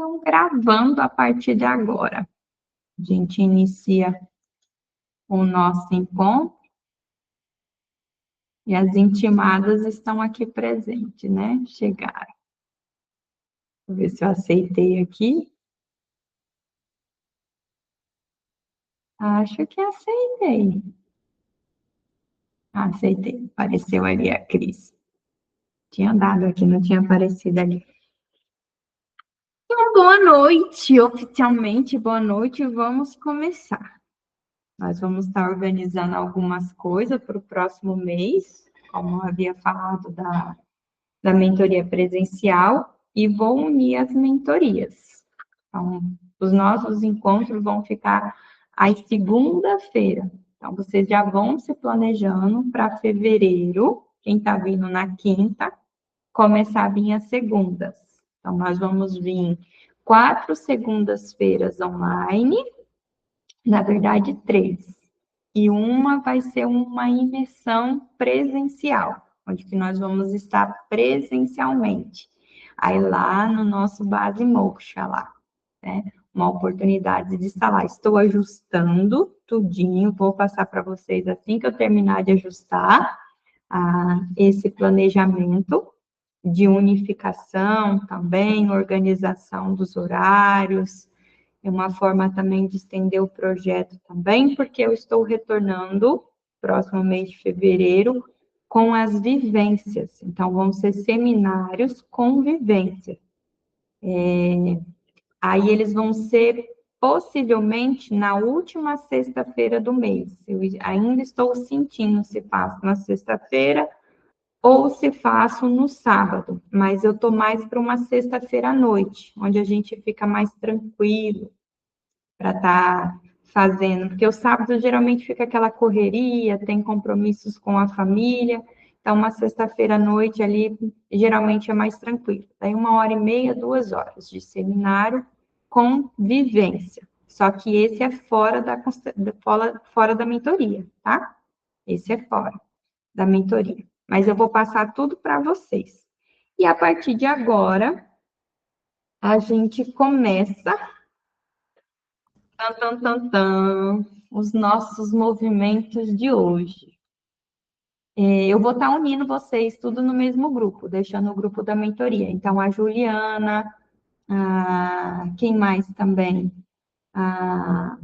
estão gravando a partir de agora. A gente inicia o nosso encontro e as intimadas estão aqui presentes, né? Chegaram. Vou ver se eu aceitei aqui. Acho que aceitei. Aceitei. Apareceu ali a Cris. Tinha dado aqui, não tinha aparecido ali. Então, boa noite, oficialmente, boa noite, vamos começar. Nós vamos estar organizando algumas coisas para o próximo mês, como eu havia falado da mentoria presencial, e vou unir as mentorias. Então, os nossos encontros vão ficar às segunda-feira. Então, vocês já vão se planejando para fevereiro, quem está vindo na quinta, começar a vir as segundas. Então, nós vamos vir 4 segundas-feiras online, na verdade, 3. E uma vai ser uma imersão presencial, onde que nós vamos estar presencialmente. Aí lá no nosso Base Moksha lá, né? Uma oportunidade de estar lá. Estou ajustando tudinho, vou passar para vocês assim que eu terminar de ajustar esse planejamento de unificação também, organização dos horários, é uma forma também de estender o projeto também, porque eu estou retornando, próximo mês de fevereiro, com as vivências. Então, vão ser seminários com vivência. Aí, eles vão ser, possivelmente, na última sexta-feira do mês. Eu ainda estou sentindo se faço na sexta-feira ou se faço no sábado, mas eu estou mais para uma sexta-feira à noite, onde a gente fica mais tranquilo para estar fazendo, porque o sábado geralmente fica aquela correria, tem compromissos com a família, então uma sexta-feira à noite ali geralmente é mais tranquilo. Daí 1h30, 2 horas de seminário com vivência. Só que esse é fora da mentoria, tá? Esse é fora da mentoria. Mas eu vou passar tudo para vocês. E a partir de agora, a gente começa os nossos movimentos de hoje. Eu vou estar unindo vocês tudo no mesmo grupo, deixando o grupo da mentoria. Então, a Juliana, quem mais também? A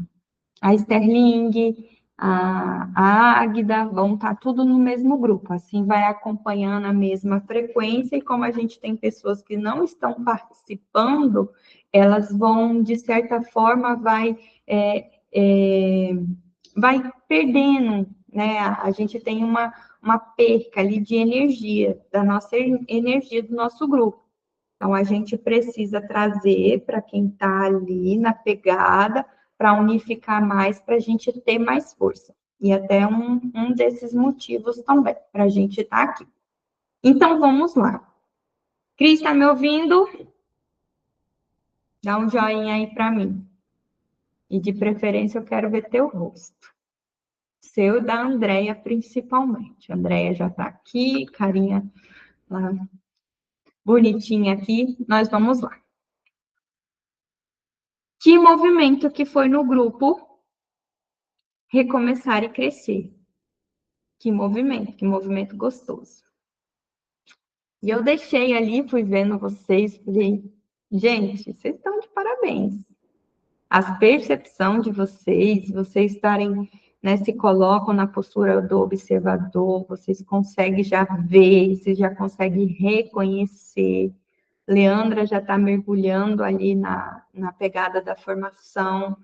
Sterling, a Águida, vão estar tudo no mesmo grupo. Assim, vai acompanhando a mesma frequência, e como a gente tem pessoas que não estão participando, elas vão, de certa forma, vai perdendo, né? A gente tem uma perca ali de energia, da nossa energia do nosso grupo. Então, a gente precisa trazer para quem está ali na pegada, para unificar mais, para a gente ter mais força. E até um desses motivos também, para a gente estar aqui. Então, vamos lá. Cris, está me ouvindo? Dá um joinha aí para mim. E, de preferência, eu quero ver teu rosto. Seu e da Andréia, principalmente. A Andréia já está aqui, carinha lá, bonitinha aqui. Nós vamos lá. Que movimento que foi no grupo Recomeçar e Crescer? Que movimento gostoso. E eu deixei ali, fui vendo vocês, falei, gente, vocês estão de parabéns. A percepção de vocês estarem, né, se colocam na postura do observador, vocês conseguem já ver, vocês já conseguem reconhecer. Leandra já está mergulhando ali na pegada da formação,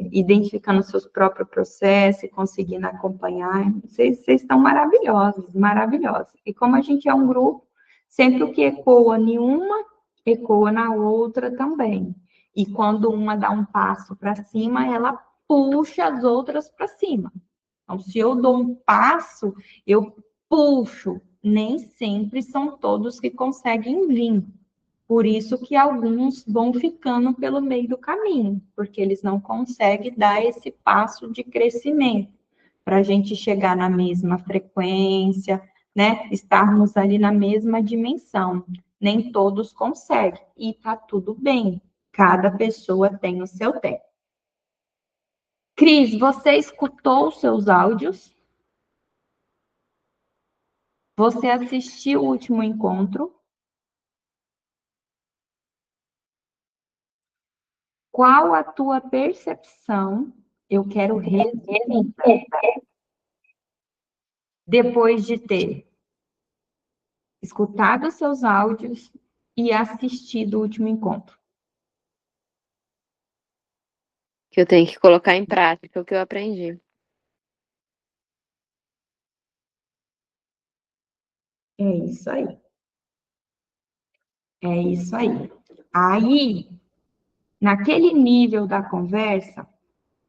identificando seus próprios processos e conseguindo acompanhar. Vocês estão maravilhosos, maravilhosos. E como a gente é um grupo, sempre o que ecoa em uma, ecoa na outra também. E quando uma dá um passo para cima, ela puxa as outras para cima. Então, se eu dou um passo, eu puxo. Nem sempre são todos que conseguem vir. Por isso que alguns vão ficando pelo meio do caminho, porque eles não conseguem dar esse passo de crescimento, para a gente chegar na mesma frequência, né? Estarmos ali na mesma dimensão. Nem todos conseguem. E tá tudo bem. Cada pessoa tem o seu tempo. Cris, você escutou os seus áudios? Você assistiu o último encontro? Qual a tua percepção? Eu quero resumida. Depois de ter escutado os seus áudios e assistido o último encontro. Que eu tenho que colocar em prática o que eu aprendi. É isso aí. É isso aí. Aí, naquele nível da conversa,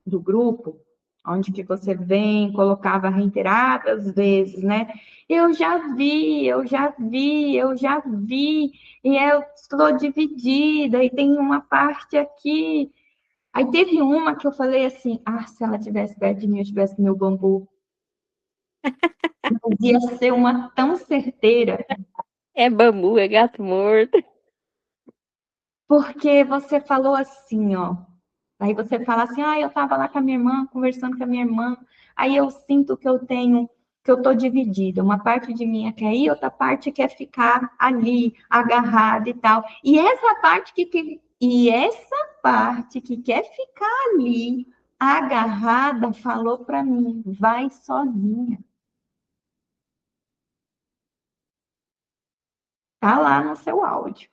do grupo, onde que você vem, colocava reiteradas vezes, né? Eu já vi, eu já vi, eu já vi, e eu estou dividida, e tem uma parte aqui. Aí teve uma que eu falei assim, se ela tivesse perto de mim, eu tivesse meu bambu. Ia ser uma tão certeira. É bambu, é gato morto. Porque você falou assim, ó. Aí você fala assim, eu estava lá com a minha irmã, conversando com a minha irmã, aí eu sinto que eu estou dividida. Uma parte de mim quer ir, outra parte quer ficar ali, agarrada e tal. E essa parte que quer ficar ali, agarrada, falou para mim, vai sozinha. Tá lá no seu áudio.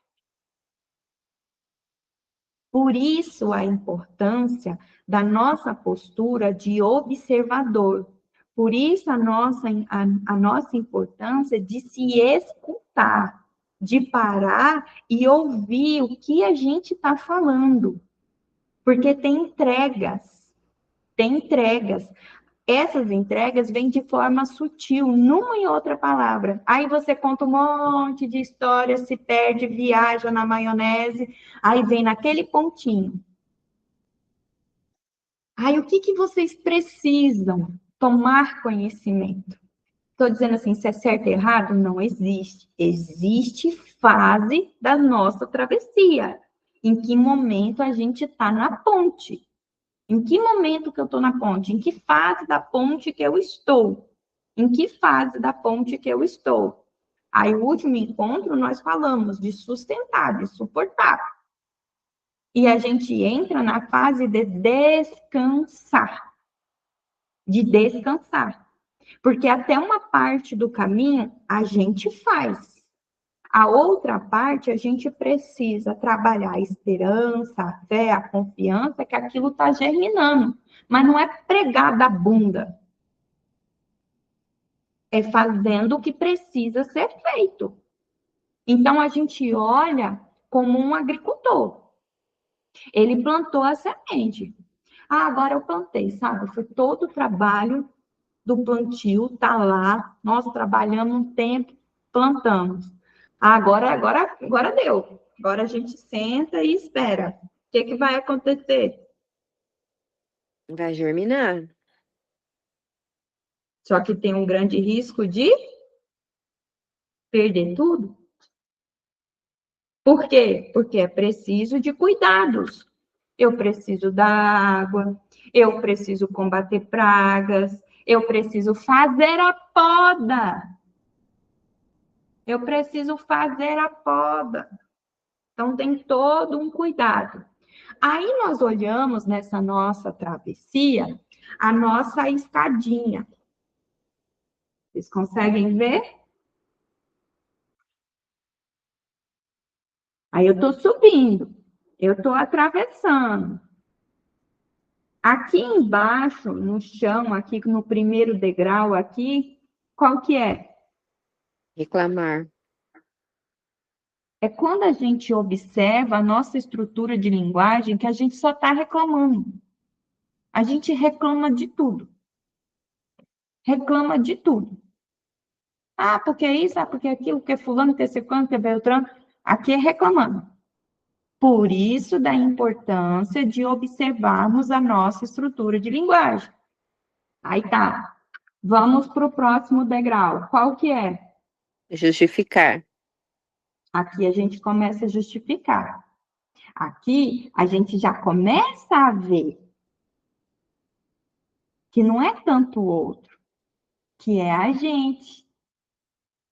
Por isso a importância da nossa postura de observador. Por isso a nossa importância de se escutar, de parar e ouvir o que a gente está falando. Porque tem entregas, tem entregas. Essas entregas vêm de forma sutil, numa e outra palavra. Aí você conta um monte de histórias, se perde, viaja na maionese, aí vem naquele pontinho. Aí o que vocês precisam tomar conhecimento? Estou dizendo assim, se é certo ou errado? Não existe. Existe fase da nossa travessia. Em que momento a gente está na ponte? Em que momento que eu estou na ponte? Em que fase da ponte que eu estou? Em que fase da ponte que eu estou? Aí, o último encontro, nós falamos de sustentar, de suportar. E a gente entra na fase de descansar. De descansar. Porque até uma parte do caminho a gente faz. A outra parte a gente precisa trabalhar a esperança, a fé, a confiança que aquilo está germinando. Mas não é pregar da bunda. É fazendo o que precisa ser feito. Então a gente olha como um agricultor. Ele plantou a semente. Agora eu plantei, sabe? Foi todo o trabalho do plantio, tá lá, nós trabalhamos um tempo, plantamos. Agora deu. Agora a gente senta e espera. O que vai acontecer? Vai germinar. Só que tem um grande risco de perder tudo. Por quê? Porque é preciso de cuidados. Eu preciso da água, eu preciso combater pragas, eu preciso fazer a poda. Eu preciso fazer a poda. Então, tem todo um cuidado. Aí, nós olhamos nessa nossa travessia, a nossa escadinha. Vocês conseguem ver? Aí, eu estou subindo, eu estou atravessando. Aqui embaixo, no chão, aqui no primeiro degrau, aqui, qual que é? Reclamar. É quando a gente observa a nossa estrutura de linguagem que a gente só está reclamando. A gente reclama de tudo. Reclama de tudo. Porque isso, porque aquilo, porque fulano, porque ciclano, porque beltrano. Aqui é reclamando. Por isso da importância de observarmos a nossa estrutura de linguagem. Aí tá. Vamos para o próximo degrau. Qual que é? Justificar. Aqui a gente começa a justificar. Aqui a gente já começa a ver que não é tanto o outro, que é a gente.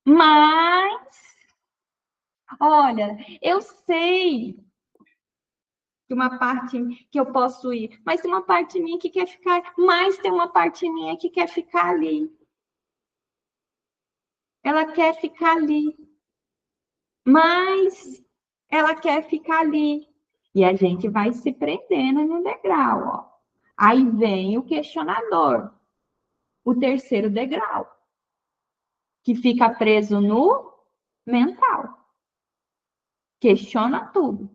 Mas, olha, eu sei que uma parte que eu posso ir, mas tem uma parte minha que quer ficar, mas tem uma parte minha que quer ficar ali. Ela quer ficar ali, mas ela quer ficar ali. E a gente vai se prendendo no degrau, ó. Aí vem o questionador, o terceiro degrau, que fica preso no mental. Questiona tudo.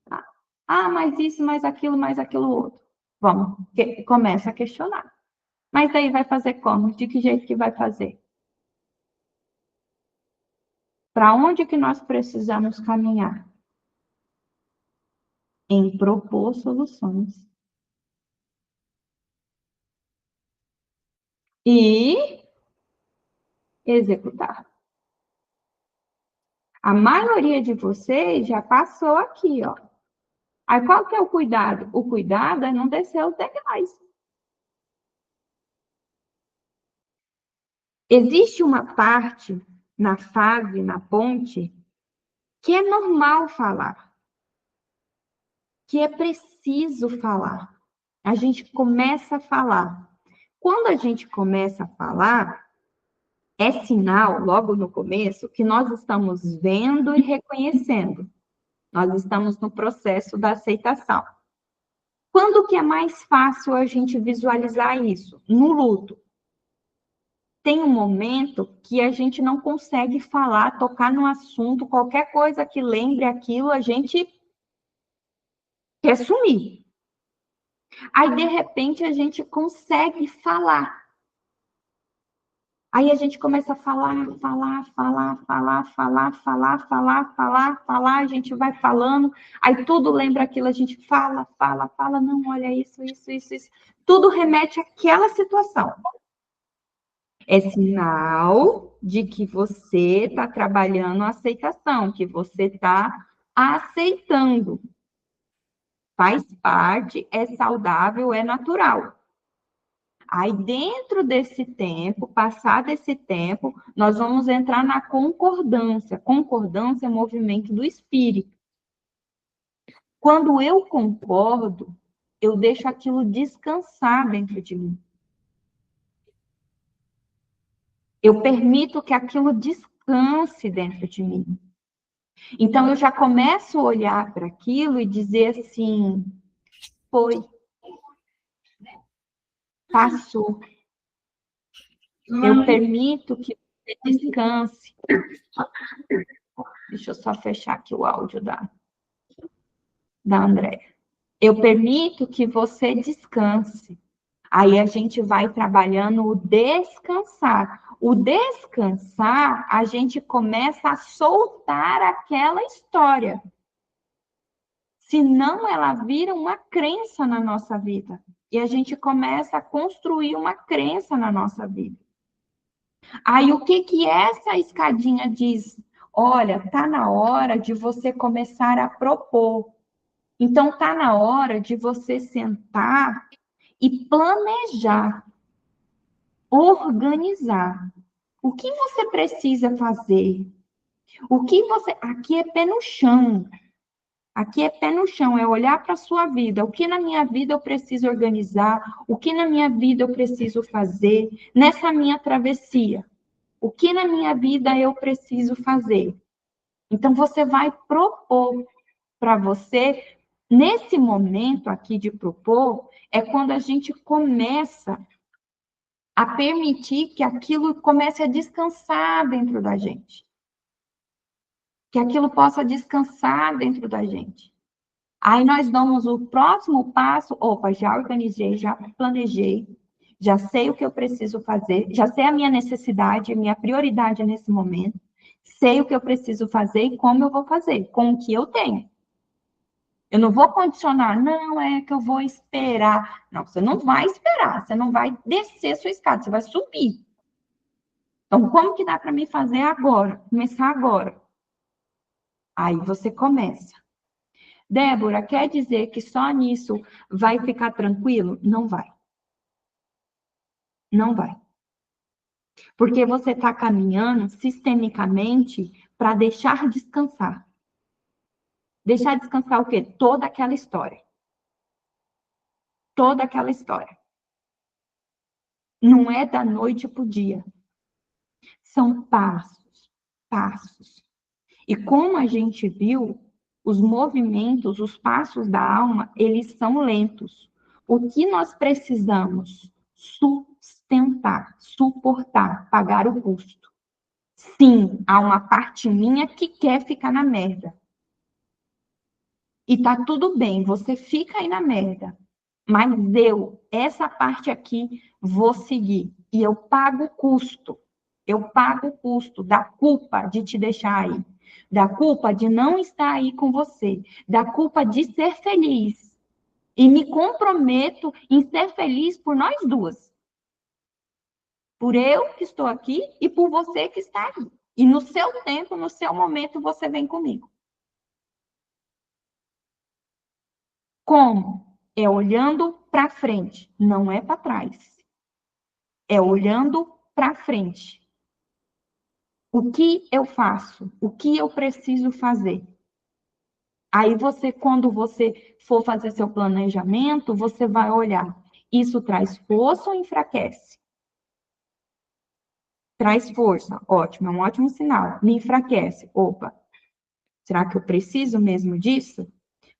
Tá? Ah, mas isso, mais aquilo outro. Vamos, começa a questionar. Mas aí vai fazer como? De que jeito que vai fazer? Para onde que nós precisamos caminhar? Em propor soluções. E executar. A maioria de vocês já passou aqui, ó. Aí qual que é o cuidado? O cuidado é não descer os degraus. Existe uma parte na fase, na ponte, que é normal falar, que é preciso falar. A gente começa a falar. Quando a gente começa a falar, é sinal, logo no começo, que nós estamos vendo e reconhecendo. Nós estamos no processo da aceitação. Quando que é mais fácil a gente visualizar isso? No luto. Tem um momento que a gente não consegue falar, tocar no assunto, qualquer coisa que lembre aquilo, a gente quer sumir. Aí, de repente, a gente consegue falar. Aí a gente começa a falar, a gente vai falando, aí tudo lembra aquilo, a gente fala, não, olha isso. Tudo remete àquela situação. É sinal de que você está trabalhando a aceitação, que você está aceitando. Faz parte, é saudável, é natural. Aí, dentro desse tempo, passado esse tempo, nós vamos entrar na concordância. Concordância é movimento do espírito. Quando eu concordo, eu deixo aquilo descansar dentro de mim. Eu permito que aquilo descanse dentro de mim. Então, eu já começo a olhar para aquilo e dizer assim: foi, passou. Eu permito que você descanse. Deixa eu só fechar aqui o áudio da Andréia. Eu permito que você descanse. Aí a gente vai trabalhando o descansar. O descansar, a gente começa a soltar aquela história. Senão ela vira uma crença na nossa vida. E a gente começa a construir uma crença na nossa vida. Aí o que essa escadinha diz? Olha, tá na hora de você começar a propor. Então tá na hora de você sentar e planejar, organizar. O que você precisa fazer? O que você. Aqui é pé no chão. Aqui é pé no chão, é olhar para a sua vida. O que na minha vida eu preciso organizar? O que na minha vida eu preciso fazer nessa minha travessia? O que na minha vida eu preciso fazer? Então, você vai propor para você, nesse momento aqui de propor, é quando a gente começa a permitir que aquilo comece a descansar dentro da gente. Que aquilo possa descansar dentro da gente. Aí nós damos o próximo passo, opa, já organizei, já planejei, já sei o que eu preciso fazer, já sei a minha necessidade, a minha prioridade nesse momento, sei o que eu preciso fazer e como eu vou fazer, com o que eu tenho. Eu não vou condicionar, não, é que eu vou esperar. Não, você não vai esperar, você não vai descer a sua escada, você vai subir. Então, como que dá para mim fazer agora? Começar agora. Aí você começa. Débora, quer dizer que só nisso vai ficar tranquilo? Não vai. Não vai. Porque você está caminhando sistemicamente para deixar descansar. Deixar descansar o quê? Toda aquela história. Toda aquela história. Não é da noite para o dia. São passos, passos. E como a gente viu, os movimentos, os passos da alma, eles são lentos. O que nós precisamos? Sustentar, suportar, pagar o custo. Sim, há uma parte minha que quer ficar na merda. E tá tudo bem, você fica aí na merda. Mas eu, essa parte aqui, vou seguir. E eu pago o custo. Eu pago o custo da culpa de te deixar aí. Da culpa de não estar aí com você. Da culpa de ser feliz. E me comprometo em ser feliz por nós duas. Por eu que estou aqui e por você que está aí. E no seu tempo, no seu momento, você vem comigo. Como? É olhando para frente, não é para trás. É olhando para frente. O que eu faço? O que eu preciso fazer? Aí você, quando você for fazer seu planejamento, você vai olhar. Isso traz força ou enfraquece? Traz força, ótimo, é um ótimo sinal. Me enfraquece. Opa, será que eu preciso mesmo disso?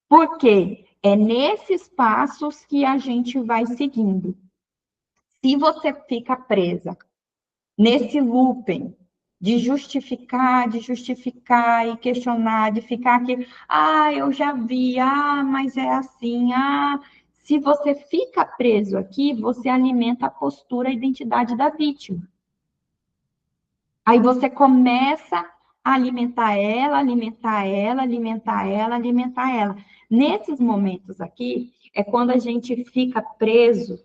Porque é nesses passos que a gente vai seguindo. Se você fica presa nesse looping de justificar e questionar, de ficar aqui, eu já vi, mas é assim, se você fica preso aqui, você alimenta a postura, a identidade da vítima. Aí você começa a alimentar ela, alimentar ela, alimentar ela, alimentar ela. Nesses momentos aqui, é quando a gente fica preso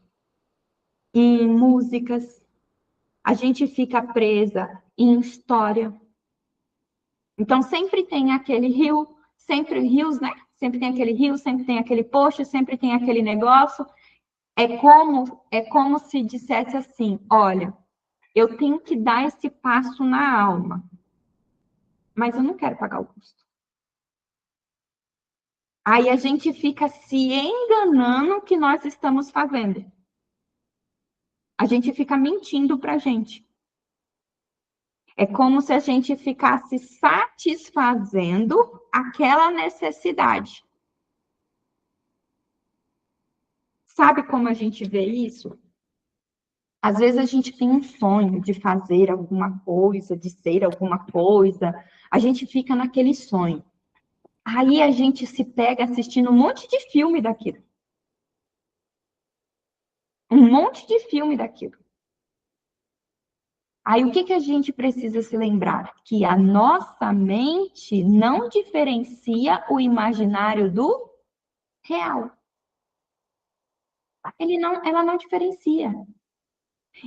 em músicas, a gente fica presa em história. Então, sempre tem aquele rio, sempre rios, né? Sempre tem aquele rio, sempre tem aquele post, sempre tem aquele negócio. É como se dissesse assim, olha, eu tenho que dar esse passo na alma, mas eu não quero pagar o custo. Aí a gente fica se enganando que nós estamos fazendo. A gente fica mentindo para a gente. É como se a gente ficasse satisfazendo aquela necessidade. Sabe como a gente vê isso? Às vezes a gente tem um sonho de fazer alguma coisa, de ser alguma coisa. A gente fica naquele sonho. Aí a gente se pega assistindo um monte de filme daquilo. Um monte de filme daquilo. Aí o que a gente precisa se lembrar? Que a nossa mente não diferencia o imaginário do real. Ela não diferencia.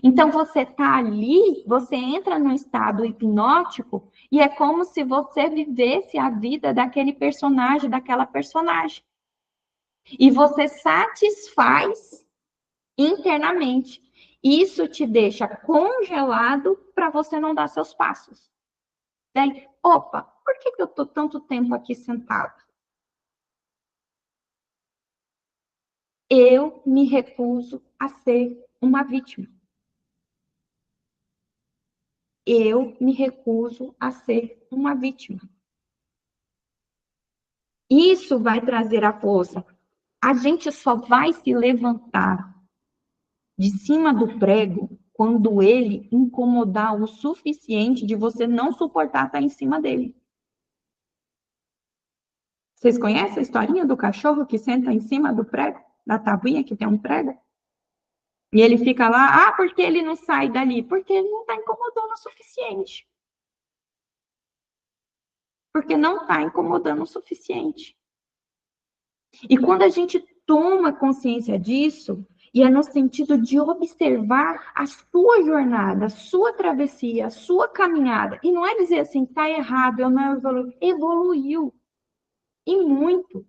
Então você está ali, você entra num estado hipnótico e é como se você vivesse a vida daquele personagem, daquela personagem. E você satisfaz internamente. Isso te deixa congelado para você não dar seus passos. Daí, opa, por que eu estou tanto tempo aqui sentado? Eu me recuso a ser uma vítima. Eu me recuso a ser uma vítima. Isso vai trazer a força. A gente só vai se levantar de cima do prego quando ele incomodar o suficiente de você não suportar estar em cima dele. Vocês conhecem a historinha do cachorro que senta em cima do prego? Da tabuinha que tem um prego? E ele fica lá, porque ele não sai dali? Porque ele não está incomodando o suficiente. Porque não está incomodando o suficiente. E quando a gente toma consciência disso, E é no sentido de observar a sua jornada, a sua travessia, a sua caminhada. E não é dizer assim, tá errado, eu não evoluí. Evoluiu. E muito.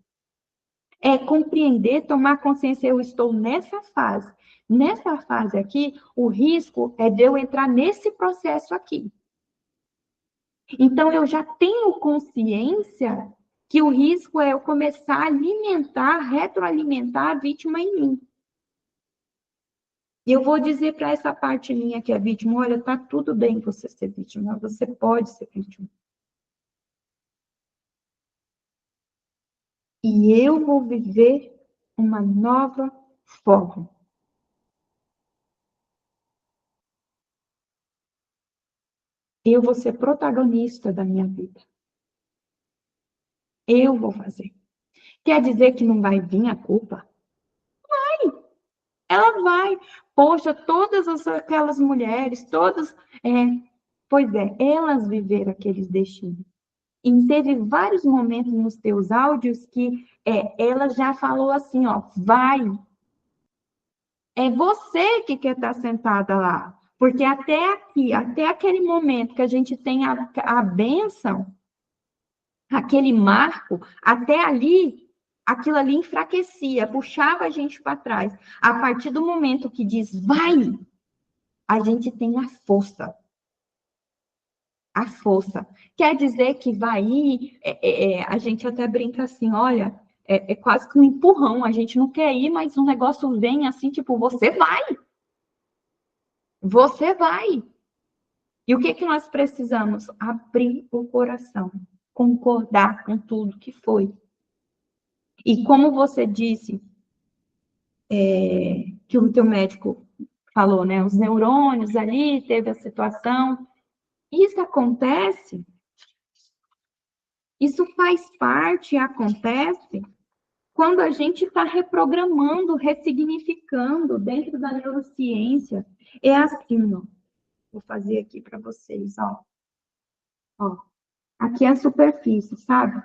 É compreender, tomar consciência, eu estou nessa fase. Nessa fase aqui, o risco é de eu entrar nesse processo aqui. Então, eu já tenho consciência que o risco é eu começar a alimentar, retroalimentar a vítima em mim. E eu vou dizer para essa parte minha que é vítima, olha, tá tudo bem você ser vítima, você pode ser vítima. E eu vou viver uma nova forma. Eu vou ser protagonista da minha vida. Eu vou fazer. Quer dizer que não vai vir a culpa? Ela vai. Poxa, todas aquelas mulheres, todas. Pois é, elas viveram aqueles destinos. E teve vários momentos nos teus áudios que ela já falou assim, ó, vai. É você que quer estar sentada lá. Porque até aqui, até aquele momento que a gente tem a bênção, aquele marco, até ali, aquilo ali enfraquecia, puxava a gente para trás. A partir do momento que diz vai, a gente tem a força. A força. Quer dizer que vai ir, a gente até brinca assim, olha, é quase que um empurrão, a gente não quer ir, mas um negócio vem assim, tipo, você vai. Você vai. E o que que nós precisamos? Abrir o coração, concordar com tudo que foi. E como você disse, que o teu médico falou, né? Os neurônios ali, teve a situação. Isso acontece, isso faz parte, acontece quando a gente está reprogramando, ressignificando dentro da neurociência. É assim, ó. Vou fazer aqui para vocês, ó. Ó. Aqui é a superfície, sabe?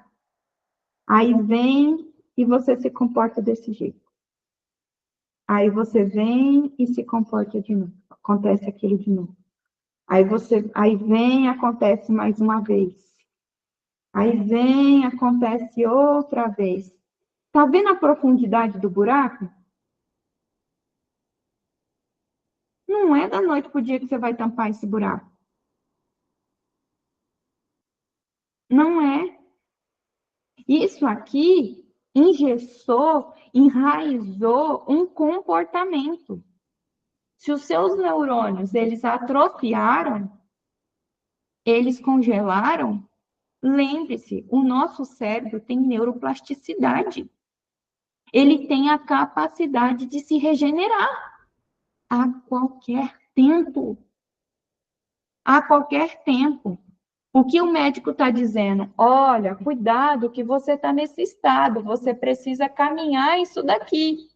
Aí vem e você se comporta desse jeito. Aí você vem e se comporta de novo. Acontece aquilo de novo. Aí vem, acontece mais uma vez. Aí vem, acontece outra vez. Tá vendo a profundidade do buraco? Não é da noite pro dia que você vai tampar esse buraco. Não é. Isso aqui engessou, enraizou um comportamento. Se os seus neurônios, eles atrofiaram, eles congelaram, lembre-se, o nosso cérebro tem neuroplasticidade. Ele tem a capacidade de se regenerar a qualquer tempo. A qualquer tempo. O que o médico está dizendo? Olha, cuidado que você está nesse estado, você precisa caminhar isso daqui.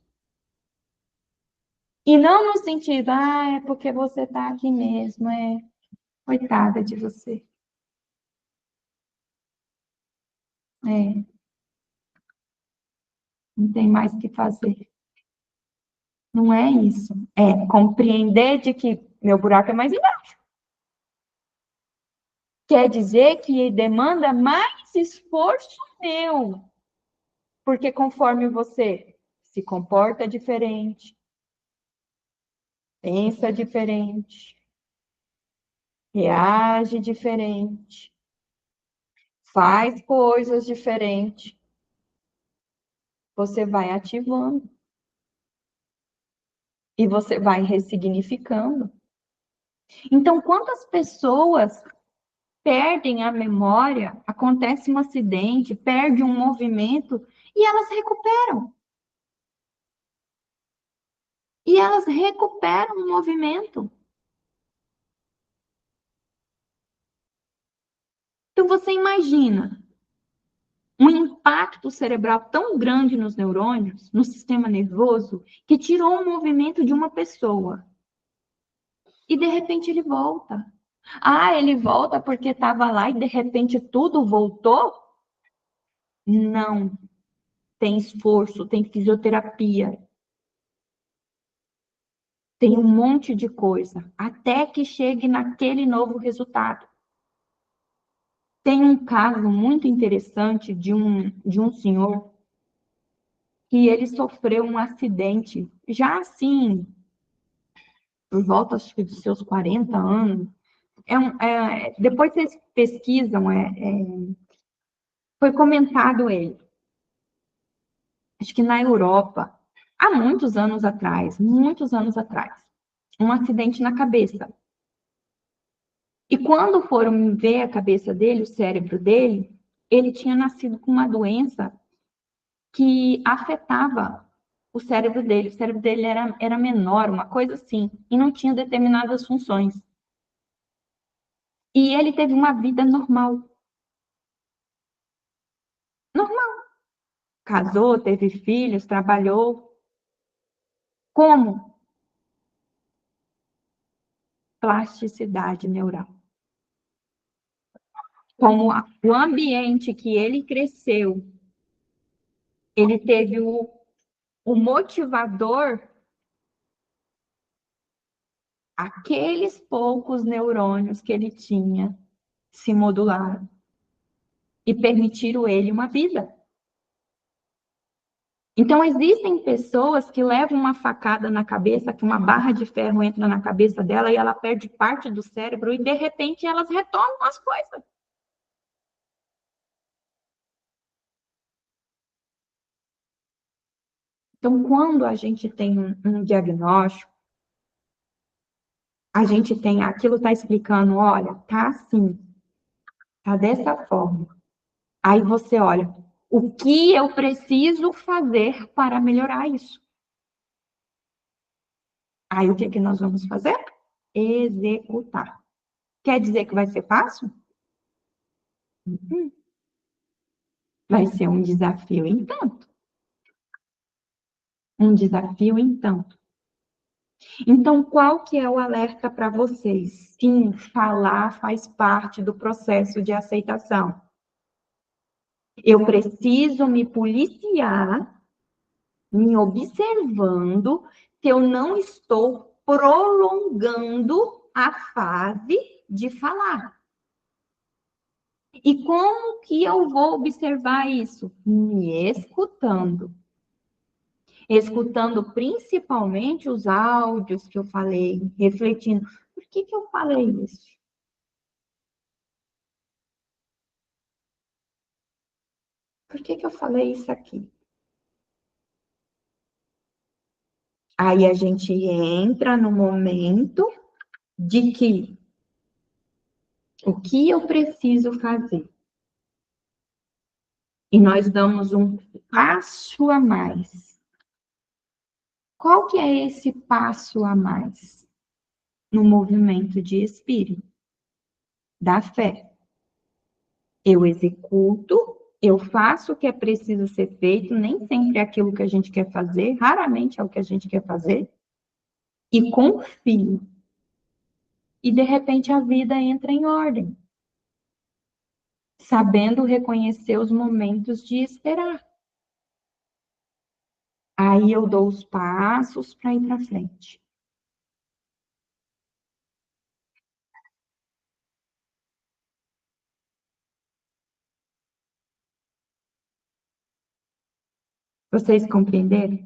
E não no sentido, é porque você está aqui mesmo, coitada de você. Não tem mais o que fazer. Não é isso. É compreender de que meu buraco é mais embaixo. Quer dizer que demanda mais esforço meu. Porque conforme você se comporta diferente, pensa diferente, reage diferente, faz coisas diferentes, você vai ativando. E você vai ressignificando. Então, quantas pessoas perdem a memória, acontece um acidente, perde um movimento e elas recuperam. E elas recuperam o movimento. Então, você imagina um impacto cerebral tão grande nos neurônios, no sistema nervoso, que tirou o movimento de uma pessoa. E, de repente, ele volta. Ah, ele volta porque estava lá e, de repente, tudo voltou? Não. Tem esforço, tem fisioterapia. tem um monte de coisa, até que chegue naquele novo resultado. Tem um caso muito interessante de um senhor que ele sofreu um acidente, já assim, por volta, acho que dos seus 40 anos. Depois vocês pesquisam, foi comentado ele, acho que na Europa, há muitos anos atrás, um acidente na cabeça. E quando foram ver a cabeça dele, o cérebro dele, ele tinha nascido com uma doença que afetava o cérebro dele. O cérebro dele era menor, uma coisa assim, e não tinha determinadas funções. E ele teve uma vida normal. Normal. Casou, teve filhos, trabalhou. Como? Plasticidade neural. Como o ambiente que ele cresceu, ele teve o motivador, aqueles poucos neurônios que ele tinha se modularam e permitiram ele uma vida. Então, existem pessoas que levam uma facada na cabeça, que uma barra de ferro entra na cabeça dela e ela perde parte do cérebro e, de repente, elas retomam as coisas. Então, quando a gente tem um diagnóstico, a gente tem, aquilo está explicando, olha, tá assim, tá dessa forma. Aí você olha, o que eu preciso fazer para melhorar isso? Aí o que que nós vamos fazer? Executar. Quer dizer que vai ser fácil? Vai ser um desafio em tanto. Um desafio em tanto. Então, qual que é o alerta para vocês? Sim, falar faz parte do processo de aceitação. Eu preciso me policiar, me observando, se eu não estou prolongando a fase de falar. E como que eu vou observar isso? Me escutando. Escutando principalmente os áudios que eu falei, refletindo, por que que eu falei isso? Por que que eu falei isso aqui? Aí a gente entra no momento de que o que eu preciso fazer? E nós damos um passo a mais. Qual que é esse passo a mais? No movimento de espírito, da fé. Eu executo, eu faço o que é preciso ser feito, nem sempre é aquilo que a gente quer fazer, raramente é o que a gente quer fazer, e confio. E de repente a vida entra em ordem, sabendo reconhecer os momentos de esperar. Aí eu dou os passos para ir para frente. Vocês compreenderam?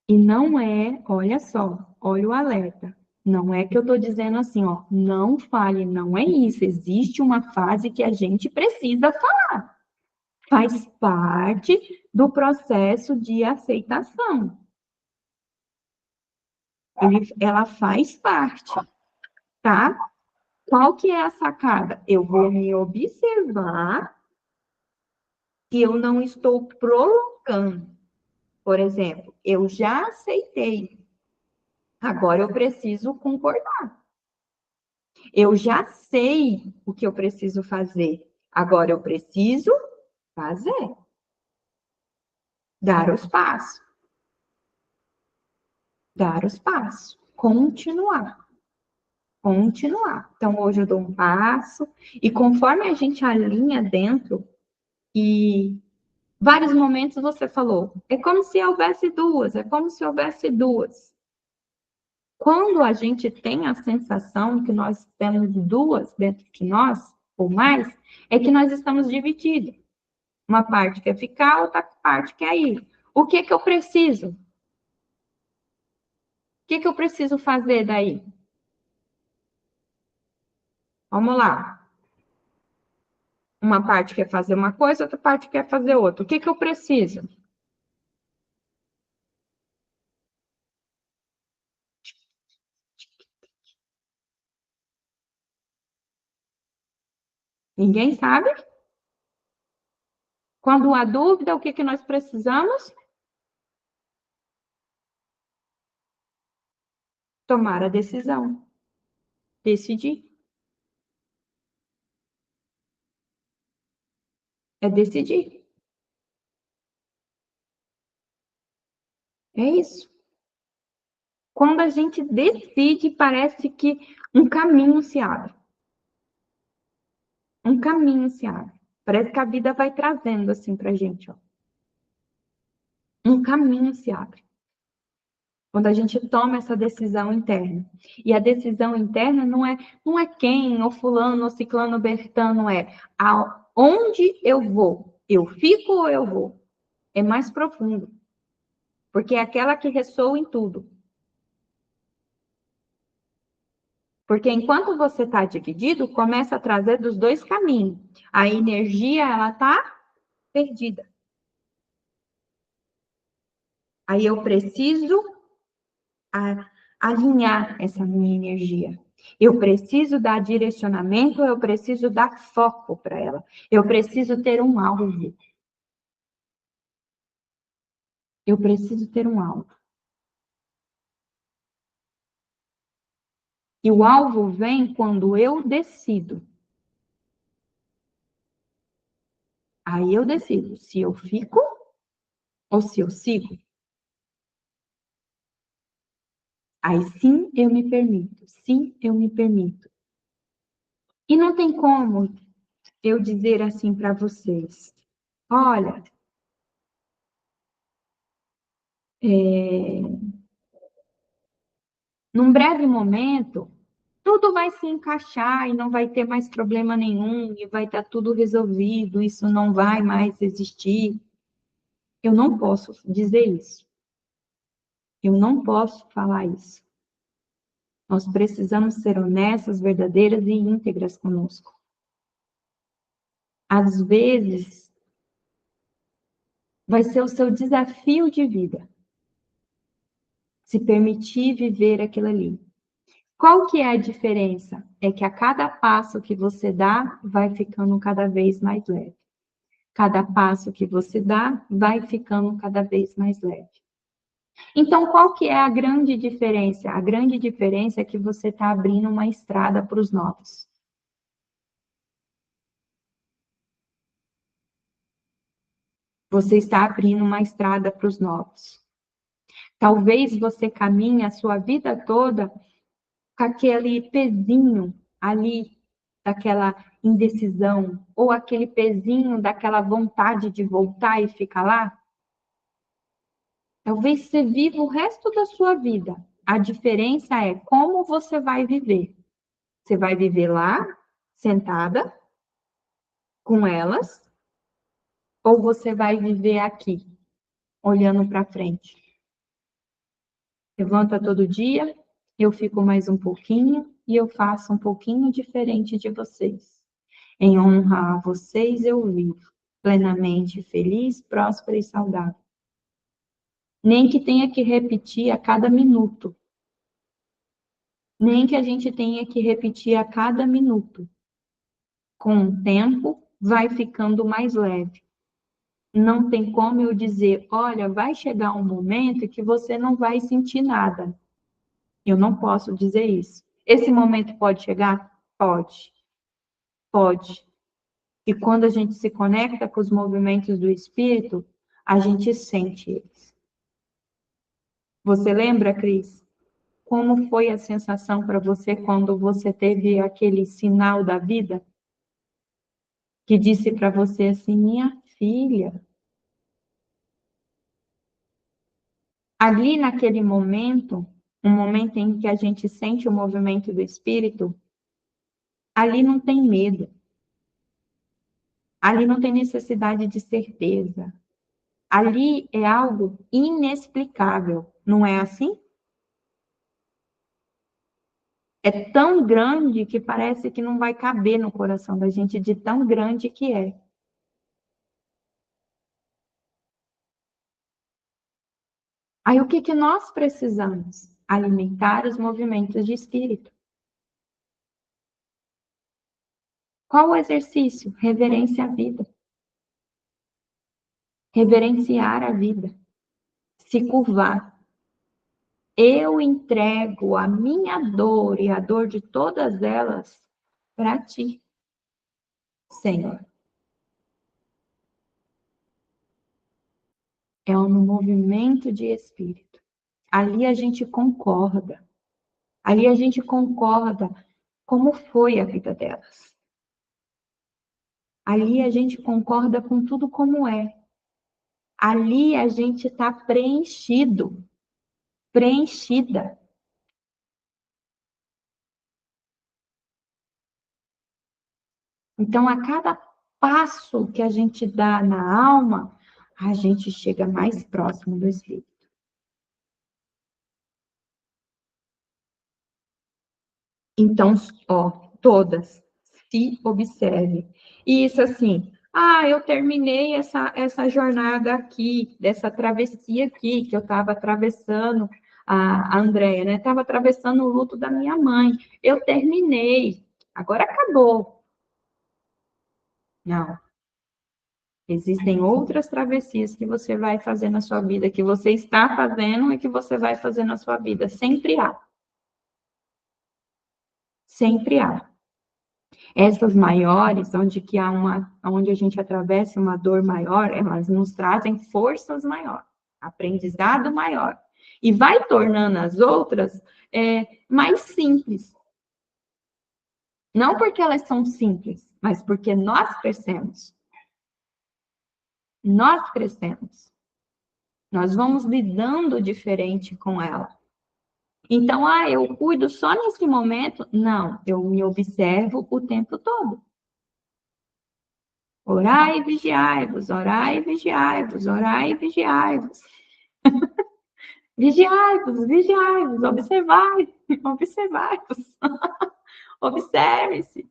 E não é, olha só, olha o alerta. Não é que eu estou dizendo assim, ó, não fale, não é isso. Existe uma fase que a gente precisa falar. Faz parte do processo de aceitação. Ela faz parte, tá? Qual que é a sacada? Eu vou me observar que eu não estou prolongando. Por exemplo, eu já aceitei, agora eu preciso concordar. Eu já sei o que eu preciso fazer, agora eu preciso fazer. Dar os passos. Dar os passos. Continuar. Continuar. Então, hoje eu dou um passo, e conforme a gente alinha dentro e Vários momentos você falou, é como se houvesse duas, é como se houvesse duas. Quando a gente tem a sensação que nós temos duas dentro de nós, ou mais, é que nós estamos divididos. Uma parte quer ficar, outra parte quer ir. O que que eu preciso? O que que eu preciso fazer daí? Vamos lá. Uma parte quer fazer uma coisa, outra parte quer fazer outra. O que que eu preciso? Ninguém sabe? Quando há dúvida, o que que nós precisamos? Tomar a decisão. Decidir. É decidir. É isso. Quando a gente decide, parece que um caminho se abre. Um caminho se abre. Parece que a vida vai trazendo assim pra gente, ó. Um caminho se abre. Quando a gente toma essa decisão interna. E a decisão interna não é quem, ou fulano, ou ciclano, ou bertano, é aonde eu vou. Eu fico ou eu vou? É mais profundo. Porque é aquela que ressoa em tudo. Porque enquanto você está dividido, começa a trazer dos dois caminhos. A energia, ela está perdida. Aí eu preciso alinhar essa minha energia. Eu preciso dar direcionamento, eu preciso dar foco para ela. Eu preciso ter um alvo. Eu preciso ter um alvo. E o alvo vem quando eu decido. Aí eu decido se eu fico ou se eu sigo. Aí sim eu me permito. Sim, eu me permito. E não tem como eu dizer assim para vocês: olha, num breve momento, tudo vai se encaixar e não vai ter mais problema nenhum, e vai estar tudo resolvido, isso não vai mais existir. Eu não posso dizer isso. Eu não posso falar isso. Nós precisamos ser honestas, verdadeiras e íntegras conosco. Às vezes, vai ser o seu desafio de vida se permitir viver aquilo ali. Qual que é a diferença? É que a cada passo que você dá, vai ficando cada vez mais leve. Cada passo que você dá, vai ficando cada vez mais leve. Então, qual que é a grande diferença? A grande diferença é que você está abrindo uma estrada para os novos. Você está abrindo uma estrada para os novos. Talvez você caminhe a sua vida toda com aquele pezinho ali, daquela indecisão, ou aquele pezinho daquela vontade de voltar e ficar lá. Talvez você viva o resto da sua vida. A diferença é como você vai viver. Você vai viver lá, sentada, com elas, ou você vai viver aqui, olhando para frente? Levanta todo dia, eu fico mais um pouquinho e eu faço um pouquinho diferente de vocês. Em honra a vocês, eu vivo plenamente feliz, próspera e saudável. Nem que tenha que repetir a cada minuto. Nem que a gente tenha que repetir a cada minuto. Com o tempo, vai ficando mais leve. Não tem como eu dizer, olha, vai chegar um momento que você não vai sentir nada. Eu não posso dizer isso. Esse momento pode chegar? Pode. Pode. E quando a gente se conecta com os movimentos do espírito, a gente sente eles. Você lembra, Cris? Como foi a sensação para você quando você teve aquele sinal da vida que disse para você assim, minha filha, Ali naquele momento, um momento em que a gente sente o movimento do espírito, ali não tem medo. Ali não tem necessidade de certeza. Ali é algo inexplicável, não é assim? É tão grande que parece que não vai caber no coração da gente, de tão grande que é. Aí o que que nós precisamos? Alimentar os movimentos de espírito. Qual o exercício? Reverência à vida. Reverenciar a vida. Se curvar. Eu entrego a minha dor e a dor de todas elas para ti, Senhor. É um movimento de espírito. Ali a gente concorda. Ali a gente concorda como foi a vida delas. Ali a gente concorda com tudo como é. Ali a gente está preenchido, preenchida. Então, a cada passo que a gente dá na alma, a gente chega mais próximo do Espírito. Então, ó, todas, se observe. E isso assim, eu terminei essa jornada aqui, dessa travessia aqui, que eu estava atravessando, a Andréia, né? Estava atravessando o luto da minha mãe. Eu terminei, agora acabou. Não. Existem outras travessias que você vai fazer na sua vida, que você está fazendo e que você vai fazer na sua vida. Sempre há. Sempre há. Essas maiores, onde a gente atravessa uma dor maior, elas nos trazem forças maiores, aprendizado maior. E vai tornando as outras mais simples. Não porque elas são simples, mas porque nós crescemos. Nós crescemos. Nós vamos lidando diferente com ela. Então, eu cuido só nesse momento? Não, eu me observo o tempo todo. Orai e vigiai-vos, orai e vigiai-vos, orai e vigiai-vos. Vigiai-vos, vigiai-vos, observai, observai-vos. Observe-se.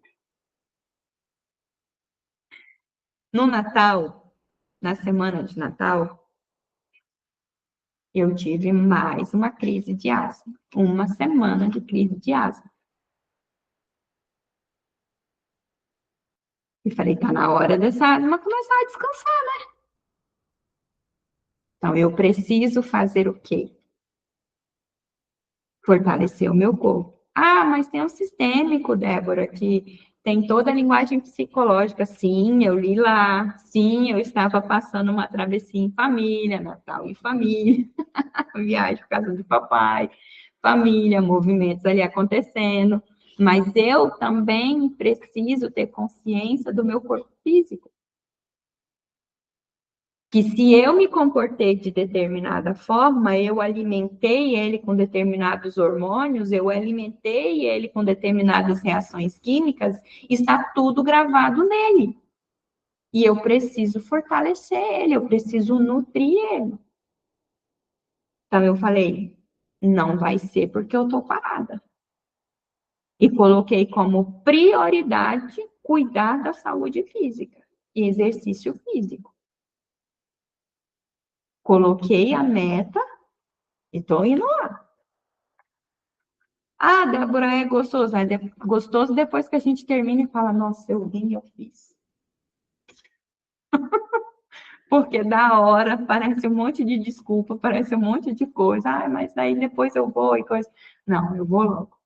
No Natal, na semana de Natal, eu tive mais uma crise de asma. Uma semana de crise de asma. E falei, tá na hora dessa asma começar a descansar, né? Então, eu preciso fazer o quê? Fortalecer o meu corpo. Mas tem um sistêmico, Débora, que tem toda a linguagem psicológica. Sim, eu li lá. Sim, eu estava passando uma travessia em família, Natal em família, viagem para casa do papai, família, movimentos ali acontecendo. Mas eu também preciso ter consciência do meu corpo físico. Que se eu me comportei de determinada forma, eu alimentei ele com determinados hormônios, eu alimentei ele com determinadas reações químicas, está tudo gravado nele. E eu preciso fortalecer ele, eu preciso nutrir ele. Então eu falei, não vai ser porque eu estou parada. E coloquei como prioridade cuidar da saúde física e exercício físico. Coloquei a meta e estou indo lá. Débora, é gostoso. É gostoso depois que a gente termina e fala, nossa, eu vim, eu fiz. Porque da hora parece um monte de desculpa, parece um monte de coisa. Mas daí depois eu vou e coisa. Não, eu vou logo.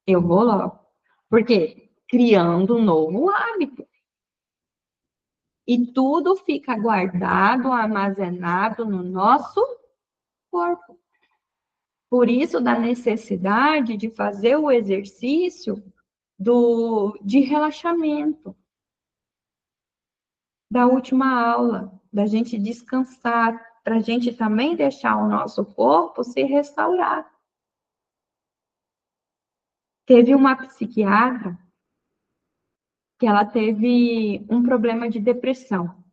Eu vou logo. Porque criando um novo hábito. E tudo fica guardado, armazenado no nosso corpo. Por isso, da necessidade de fazer o exercício de relaxamento. Da última aula, da gente descansar, para a gente também deixar o nosso corpo se restaurar. Teve uma psiquiatra que ela teve um problema de depressão.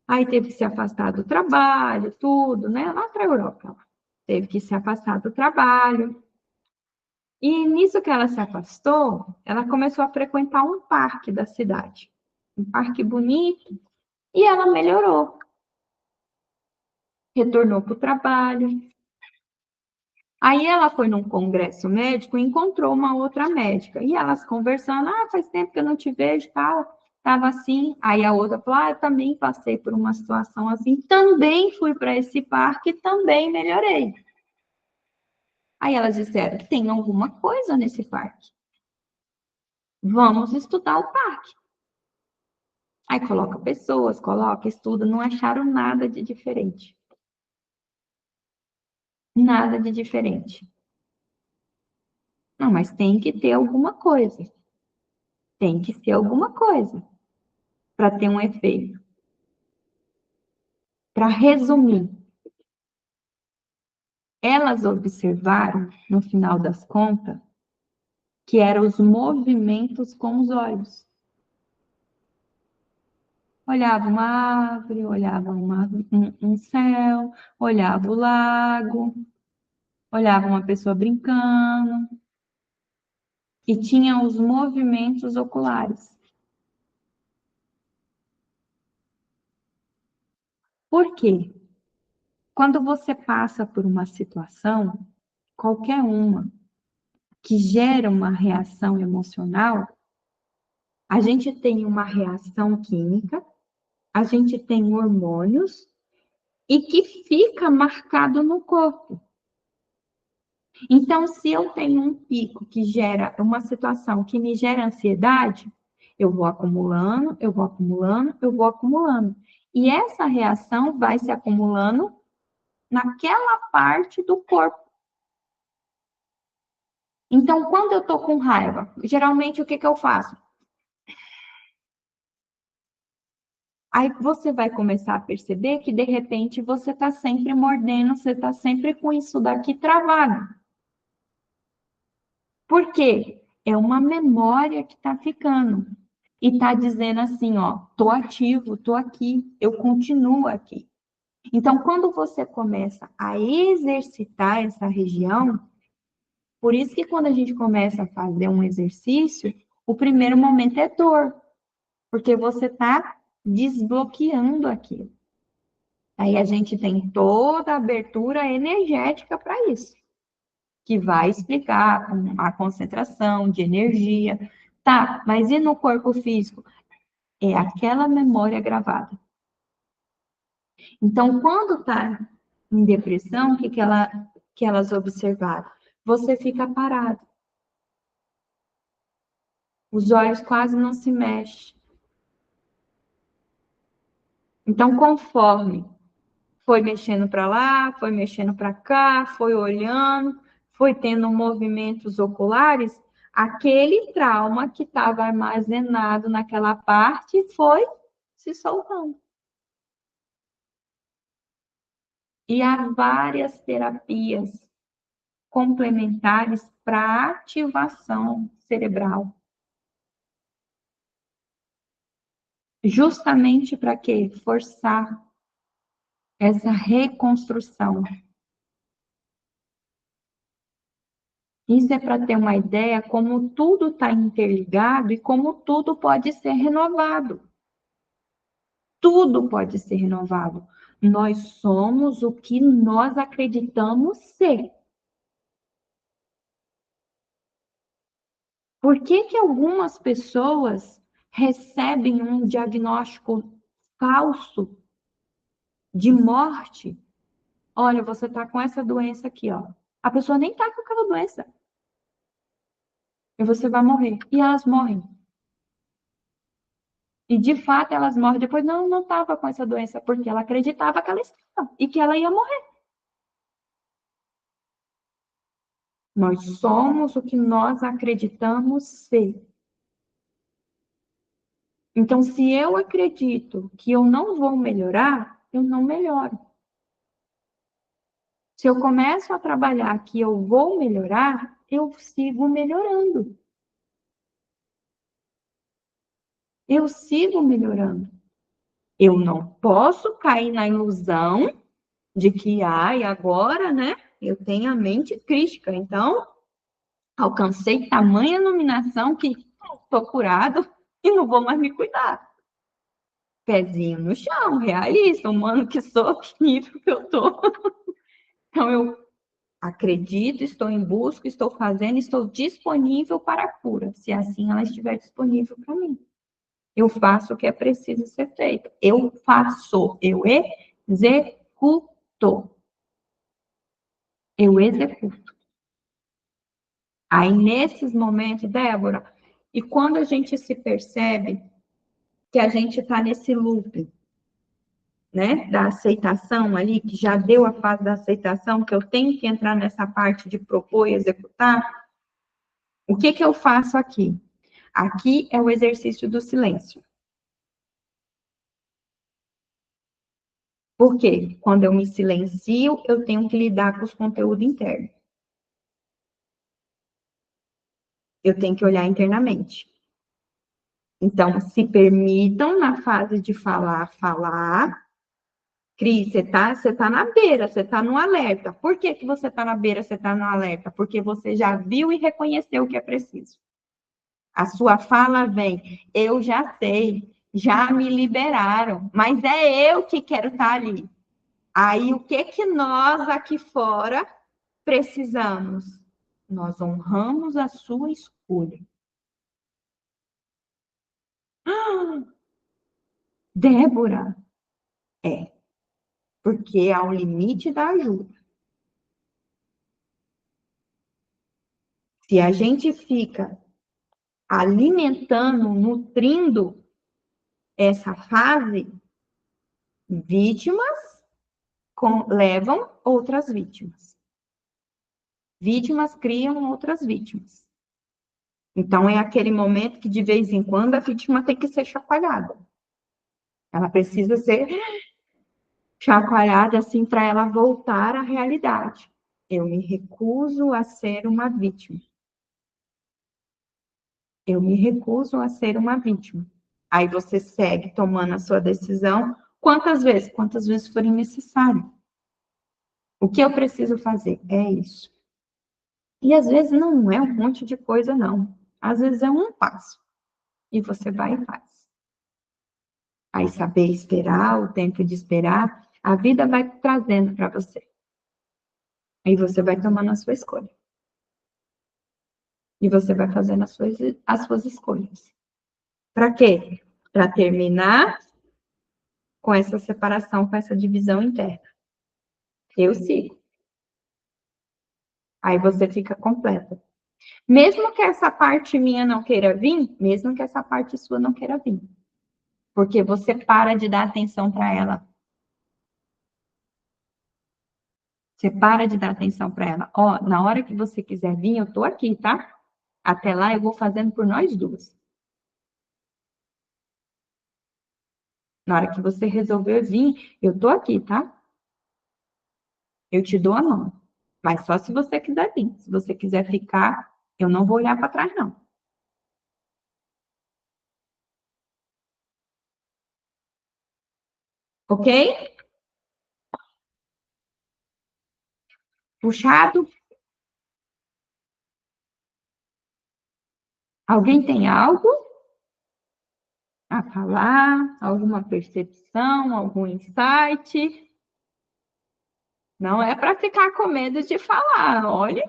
Aí teve que se afastar do trabalho, tudo, né? Lá para a Europa. Teve que se afastar do trabalho. E nisso que ela se afastou, ela começou a frequentar um parque da cidade. Um parque bonito. E ela melhorou. Retornou para o trabalho. Aí ela foi num congresso médico e encontrou uma outra médica. E elas conversando, faz tempo que eu não te vejo, tal. Tava assim. Aí a outra falou, eu também passei por uma situação assim. Também fui para esse parque e também melhorei. Aí elas disseram, tem alguma coisa nesse parque. Vamos estudar o parque. Aí coloca pessoas, coloca, estuda, não acharam nada de diferente. Nada de diferente. Não, mas tem que ter alguma coisa. Tem que ser alguma coisa para ter um efeito. Para resumir, elas observaram, no final das contas, que eram os movimentos com os olhos. Olhava uma árvore, olhava um céu, olhava o lago, olhava uma pessoa brincando, e tinha os movimentos oculares. Por quê? Quando você passa por uma situação, qualquer uma, que gera uma reação emocional, a gente tem uma reação química, a gente tem hormônios e que fica marcado no corpo. Então, se eu tenho um pico que gera uma situação que me gera ansiedade, eu vou acumulando, eu vou acumulando, eu vou acumulando. E essa reação vai se acumulando naquela parte do corpo. Então, quando eu tô com raiva, geralmente o que eu faço? Aí você vai começar a perceber que, de repente, você está sempre mordendo, você está sempre com isso daqui travado. Por quê? É uma memória que está ficando. E está dizendo assim, ó, tô ativo, tô aqui, eu continuo aqui. Então, quando você começa a exercitar essa região, por isso que quando a gente começa a fazer um exercício, o primeiro momento é dor, porque você está desbloqueando aquilo. Aí a gente tem toda a abertura energética para isso, que vai explicar a concentração de energia. Tá, mas e no corpo físico? É aquela memória gravada. Então, quando está em depressão, o que elas observaram? Você fica parado. Os olhos quase não se mexem. Então, conforme foi mexendo para lá, foi mexendo para cá, foi olhando, foi tendo movimentos oculares, aquele trauma que estava armazenado naquela parte foi se soltando. E há várias terapias complementares para ativação cerebral. Justamente para quê? Forçar essa reconstrução. Isso é para ter uma ideia como tudo está interligado e como tudo pode ser renovado. Tudo pode ser renovado. Nós somos o que nós acreditamos ser. Por que algumas pessoas recebem um diagnóstico falso de morte? Olha, você está com essa doença aqui, ó. A pessoa nem está com aquela doença. E você vai morrer. E elas morrem. E de fato elas morrem depois. Não estava com essa doença, porque ela acreditava que ela estava e que ela ia morrer. Nós somos o que nós acreditamos ser. Então, se eu acredito que eu não vou melhorar, eu não melhoro. Se eu começo a trabalhar que eu vou melhorar, eu sigo melhorando. Eu sigo melhorando. Eu não posso cair na ilusão de que, agora, né, eu tenho a mente crítica. Então, alcancei tamanha iluminação que estou curado e não vou mais me cuidar. Pezinho no chão, realista, humano que sou, que nível que eu estou. Então, eu acredito, estou em busca, estou fazendo, estou disponível para a cura, se assim ela estiver disponível para mim. Eu faço o que é preciso ser feito. Eu faço, eu executo. Eu executo. Aí, nesses momentos, Débora, e quando a gente se percebe que a gente está nesse loop, né, da aceitação ali, que já deu a fase da aceitação, que eu tenho que entrar nessa parte de propor e executar, o que eu faço aqui? Aqui é o exercício do silêncio. Por quê? Quando eu me silencio, eu tenho que lidar com os conteúdos internos. Eu tenho que olhar internamente. Então, se permitam, na fase de falar. Cris, você tá na beira, você tá no alerta. Por que você tá na beira, você tá no alerta? Porque você já viu e reconheceu o que é preciso. A sua fala vem, eu já sei, já me liberaram, mas é eu que quero estar ali. Aí, o que nós aqui fora precisamos? Nós honramos a sua escolha. Débora, porque há um limite da ajuda. Se a gente fica alimentando, nutrindo essa fase, vítimas levam outras vítimas. Vítimas criam outras vítimas. Então, é aquele momento que, de vez em quando, a vítima tem que ser chacoalhada. Ela precisa ser chacoalhada, assim, para ela voltar à realidade. Eu me recuso a ser uma vítima. Eu me recuso a ser uma vítima. Aí você segue tomando a sua decisão. Quantas vezes? Quantas vezes forem necessário. O que eu preciso fazer? É isso. E às vezes não é um monte de coisa, não. Às vezes é um passo. E você vai e faz. Aí saber esperar, o tempo de esperar, a vida vai trazendo para você. Aí você vai tomando a sua escolha. E você vai fazendo as suas escolhas. Para quê? Para terminar com essa separação, com essa divisão interna. Eu sigo. Aí você fica completa. Mesmo que essa parte minha não queira vir, mesmo que essa parte sua não queira vir. Porque você para de dar atenção para ela. Você para de dar atenção para ela. Ó, na hora que você quiser vir, eu tô aqui, tá? Até lá eu vou fazendo por nós duas. Na hora que você resolver vir, eu tô aqui, tá? Eu te dou a mão. Mas só se você quiser vir. Se você quiser ficar, eu não vou olhar para trás, não. Ok? Puxado? Alguém tem algo a falar? Alguma percepção? Algum insight? Não é para ficar com medo de falar. Olha,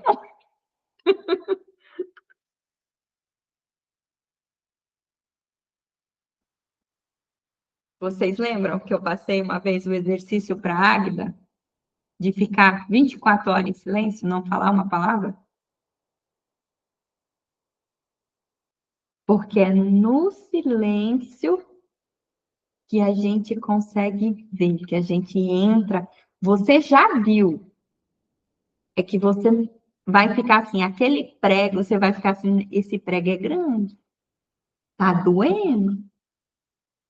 vocês lembram que eu passei uma vez o exercício para a Águida? De ficar 24 horas em silêncio, não falar uma palavra? Porque é no silêncio que a gente consegue ver, que a gente entra. Você já viu? É que você vai ficar assim, aquele prego, você vai ficar assim, esse prego é grande. Tá doendo?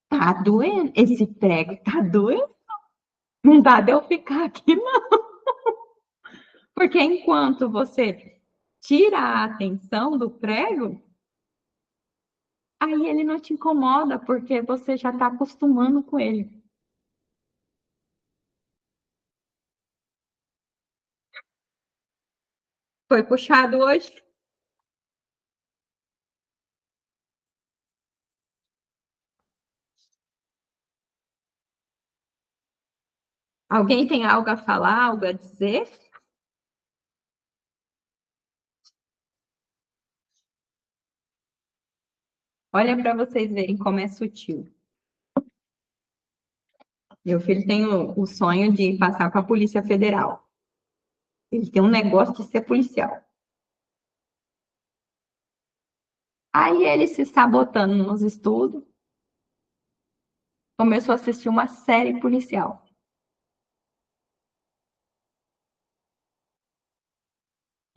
Tá doendo. Esse prego tá doendo. Não dá de eu ficar aqui, não. Porque enquanto você tira a atenção do prego, aí ele não te incomoda, porque você já está acostumando com ele. Foi puxado hoje? Alguém tem algo a falar, algo a dizer? Olha para vocês verem como é sutil. Meu filho tem o sonho de passar para a Polícia Federal. Ele tem um negócio de ser policial. Aí ele se sabotando nos estudos, começou a assistir uma série policial.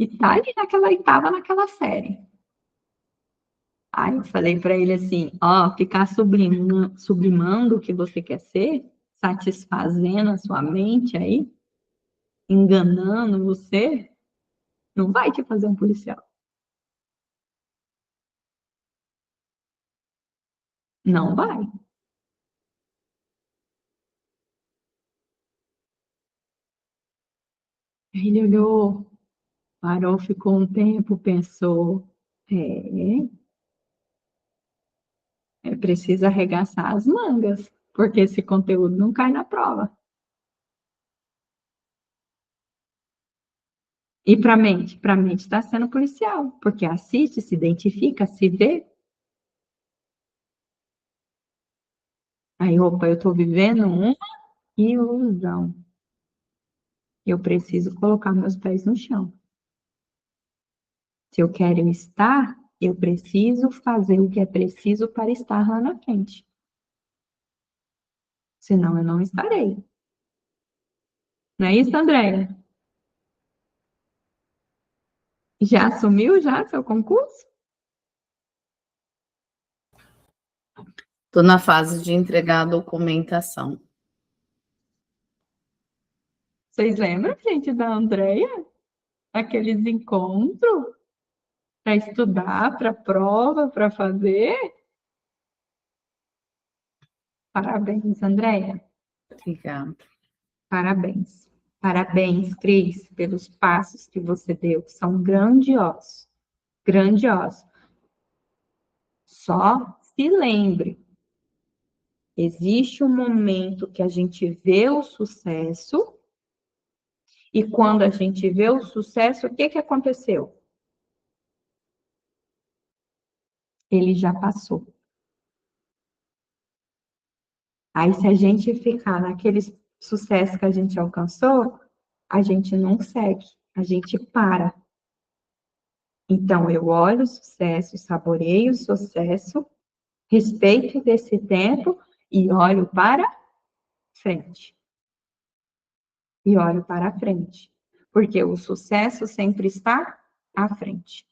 E tá ali naquela, e tava naquela série. Aí eu falei para ele assim, ó, ficar sublimando o que você quer ser, satisfazendo a sua mente aí, enganando você, não vai te fazer um policial. Não vai. Aí ele olhou, parou, ficou um tempo, pensou, é preciso arregaçar as mangas, porque esse conteúdo não cai na prova. E para a mente está sendo policial, porque assiste, se identifica, se vê. Aí, opa, eu estou vivendo uma ilusão. Eu preciso colocar meus pés no chão. Se eu quero estar, eu preciso fazer o que é preciso para estar lá na frente. Senão eu não estarei. Não é isso, Andréia? Já assumiu já seu concurso? Estou na fase de entregar a documentação. Vocês lembram, gente, da Andréia? Aqueles encontros para estudar, para prova, para fazer? Parabéns, Andréia. Obrigada. Parabéns. Parabéns, Cris, pelos passos que você deu. São grandiosos. Grandiosos. Só se lembre, existe um momento que a gente vê o sucesso, e quando a gente vê o sucesso, o que que aconteceu? Ele já passou. Aí, se a gente ficar naquele sucesso que a gente alcançou, a gente não segue, a gente para. Então, eu olho o sucesso, saboreio o sucesso, respeito desse tempo e olho para frente. E olho para frente. Porque o sucesso sempre está à frente.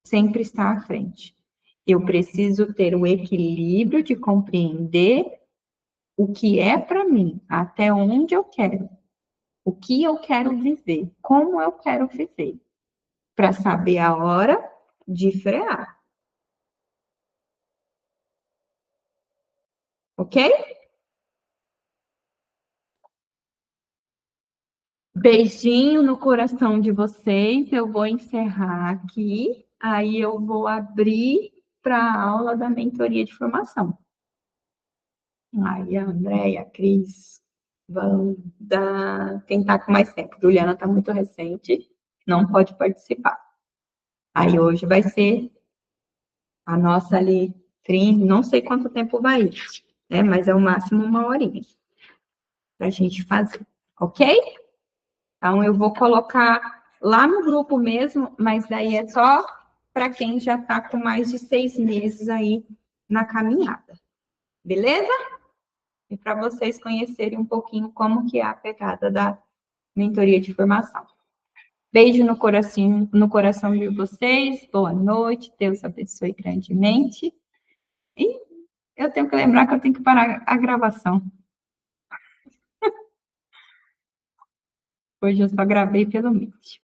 Sempre está à frente. Eu preciso ter o equilíbrio de compreender o que é para mim, até onde eu quero, o que eu quero viver, como eu quero viver, para saber a hora de frear. Ok? Beijinho no coração de vocês. Eu vou encerrar aqui. Aí eu vou abrir para a aula da mentoria de formação. Aí a Andréia, a Cris, vão tentar com mais tempo. Juliana está muito recente, não pode participar. Aí hoje vai ser a nossa ali, não sei quanto tempo vai ir, né? Mas é o máximo uma horinha para a gente fazer, ok? Então, eu vou colocar lá no grupo mesmo, mas daí é só para quem já está com mais de 6 meses aí na caminhada, beleza? E para vocês conhecerem um pouquinho como que é a pegada da mentoria de formação. Beijo no coração de vocês, boa noite, Deus abençoe grandemente. E eu tenho que lembrar que eu tenho que parar a gravação. Hoje eu só gravei pelo Meet.